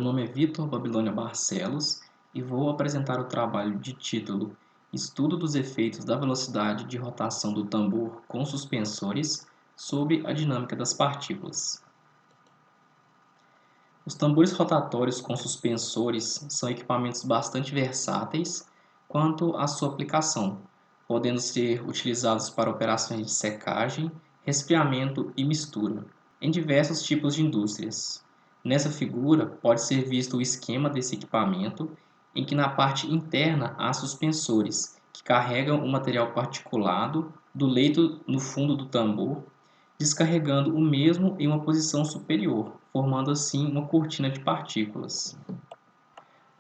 nome é Vitor Babilônia Barcelos e vou apresentar o trabalho de título Estudo dos efeitos da velocidade de rotação do tambor com suspensores sobre a dinâmica das partículas. Os tambores rotatórios com suspensores são equipamentos bastante versáteis quanto à sua aplicação, podendo ser utilizados para operações de secagem, resfriamento e mistura, em diversos tipos de indústrias. Nessa figura, pode ser visto o esquema desse equipamento, em que na parte interna há suspensores, que carregam o material particulado do leito no fundo do tambor, descarregando o mesmo em uma posição superior, formando assim uma cortina de partículas.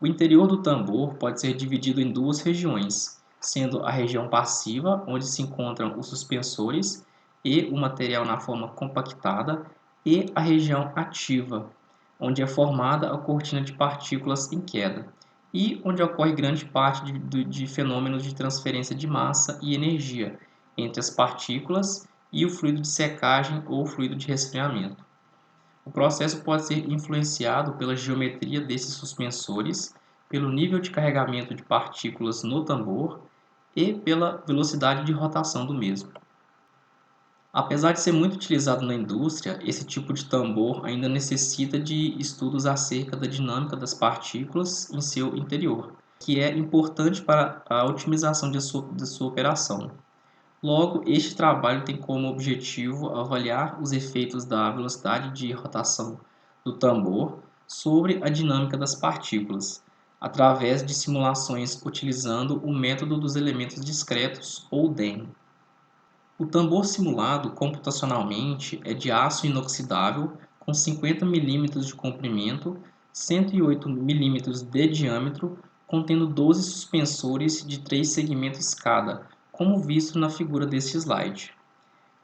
O interior do tambor pode ser dividido em duas regiões, sendo a região passiva, onde se encontram os suspensores e o material na forma compactada, e a região ativa, onde é formada a cortina de partículas em queda, e onde ocorre grande parte de fenômenos de transferência de massa e energia entre as partículas e o fluido de secagem ou fluido de resfriamento. O processo pode ser influenciado pela geometria desses suspensores, pelo nível de carregamento de partículas no tambor e pela velocidade de rotação do mesmo. Apesar de ser muito utilizado na indústria, esse tipo de tambor ainda necessita de estudos acerca da dinâmica das partículas em seu interior, que é importante para a otimização de sua operação. Logo, este trabalho tem como objetivo avaliar os efeitos da velocidade de rotação do tambor sobre a dinâmica das partículas, através de simulações utilizando o método dos elementos discretos, ou DEM. O tambor simulado computacionalmente é de aço inoxidável com 50 mm de comprimento, 108 mm de diâmetro, contendo 12 suspensores de 3 segmentos cada, como visto na figura deste slide.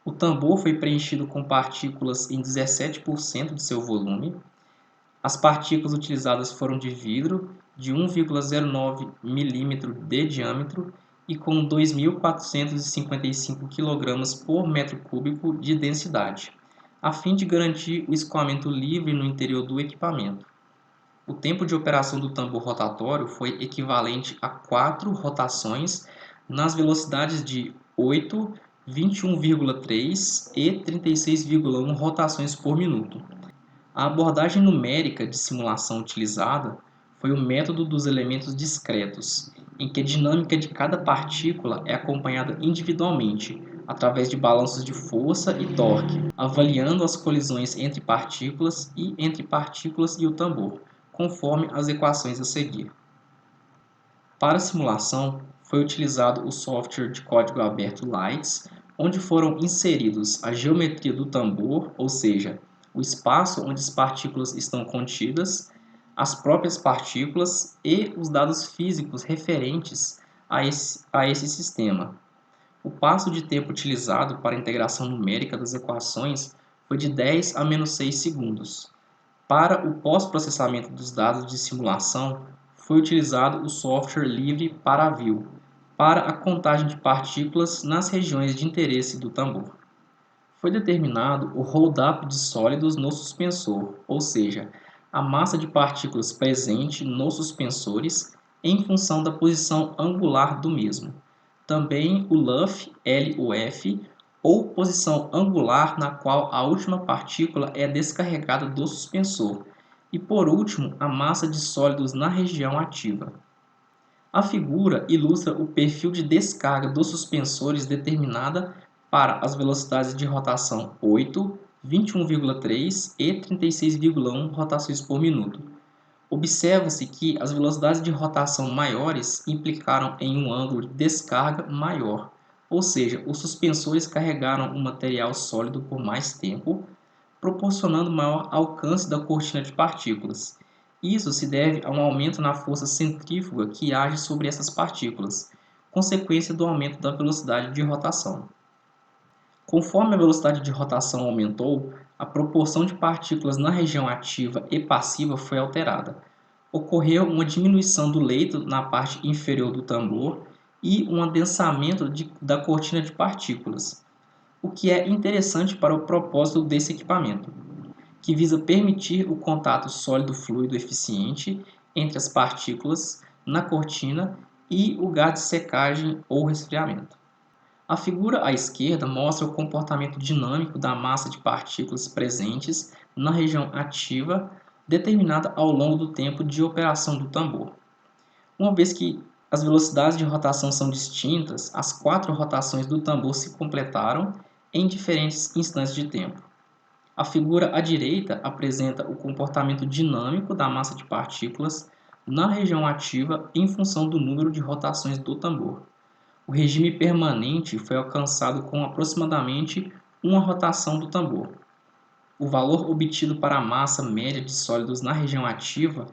O tambor foi preenchido com partículas em 17% de seu volume. As partículas utilizadas foram de vidro de 1,09 mm de diâmetro e com 2.455 kg por metro cúbico de densidade, a fim de garantir o escoamento livre no interior do equipamento. O tempo de operação do tambor rotatório foi equivalente a 4 rotações nas velocidades de 8, 21,3 e 36,1 rotações por minuto. A abordagem numérica de simulação utilizada foi o método dos elementos discretos, em que a dinâmica de cada partícula é acompanhada individualmente, através de balanços de força e torque, avaliando as colisões entre partículas e entre partículas e o tambor, conforme as equações a seguir. Para a simulação, foi utilizado o software de código aberto Lights, onde foram inseridos a geometria do tambor, ou seja, o espaço onde as partículas estão contidas, as próprias partículas e os dados físicos referentes a esse sistema. O passo de tempo utilizado para a integração numérica das equações foi de 10 a menos 6 segundos. Para o pós-processamento dos dados de simulação, foi utilizado o software livre Paraview para a contagem de partículas nas regiões de interesse do tambor. Foi determinado o hold-up de sólidos no suspensor, ou seja, a massa de partículas presente nos suspensores em função da posição angular do mesmo. Também o LUF, LUF, ou posição angular na qual a última partícula é descarregada do suspensor. E por último, a massa de sólidos na região ativa. A figura ilustra o perfil de descarga dos suspensores determinada para as velocidades de rotação 8, 21,3 e 36,1 rotações por minuto. Observa-se que as velocidades de rotação maiores implicaram em um ângulo de descarga maior, ou seja, os suspensores carregaram o material sólido por mais tempo, proporcionando maior alcance da cortina de partículas. Isso se deve a um aumento na força centrífuga que age sobre essas partículas, consequência do aumento da velocidade de rotação. Conforme a velocidade de rotação aumentou, a proporção de partículas na região ativa e passiva foi alterada. Ocorreu uma diminuição do leito na parte inferior do tambor e um adensamento da cortina de partículas, o que é interessante para o propósito desse equipamento. que visa permitir o contato sólido-fluido eficiente entre as partículas na cortina e o gás de secagem ou resfriamento. A figura à esquerda mostra o comportamento dinâmico da massa de partículas presentes na região ativa, determinada ao longo do tempo de operação do tambor. Uma vez que as velocidades de rotação são distintas, as 4 rotações do tambor se completaram em diferentes instantes de tempo. A figura à direita apresenta o comportamento dinâmico da massa de partículas na região ativa em função do número de rotações do tambor. O regime permanente foi alcançado com aproximadamente uma rotação do tambor. O valor obtido para a massa média de sólidos na região ativa,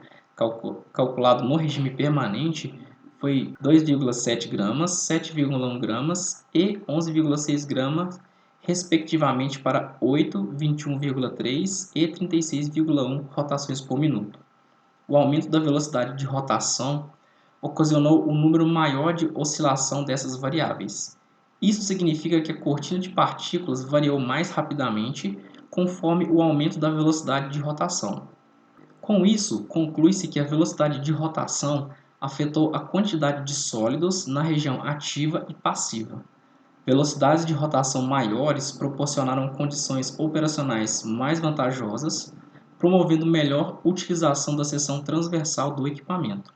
calculado no regime permanente, foi 2,7 gramas, 7,1 gramas e 11,6 gramas, respectivamente para 8, 21,3 e 36,1 rotações por minuto. O aumento da velocidade de rotação ocasionou um número maior de oscilação dessas variáveis. Isso significa que a cortina de partículas variou mais rapidamente conforme o aumento da velocidade de rotação. Com isso, conclui-se que a velocidade de rotação afetou a quantidade de sólidos na região ativa e passiva. Velocidades de rotação maiores proporcionaram condições operacionais mais vantajosas, promovendo melhor utilização da seção transversal do equipamento,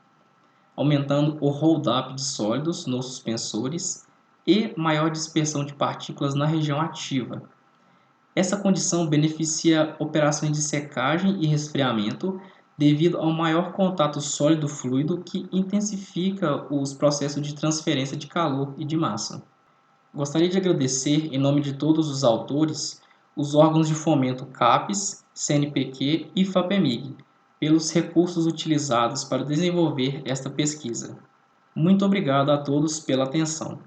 aumentando o hold-up de sólidos nos suspensores e maior dispersão de partículas na região ativa. Essa condição beneficia operações de secagem e resfriamento devido ao maior contato sólido-fluido que intensifica os processos de transferência de calor e de massa. Gostaria de agradecer, em nome de todos os autores, os órgãos de fomento CAPES, CNPq e FAPEMIG, pelos recursos utilizados para desenvolver esta pesquisa. Muito obrigado a todos pela atenção.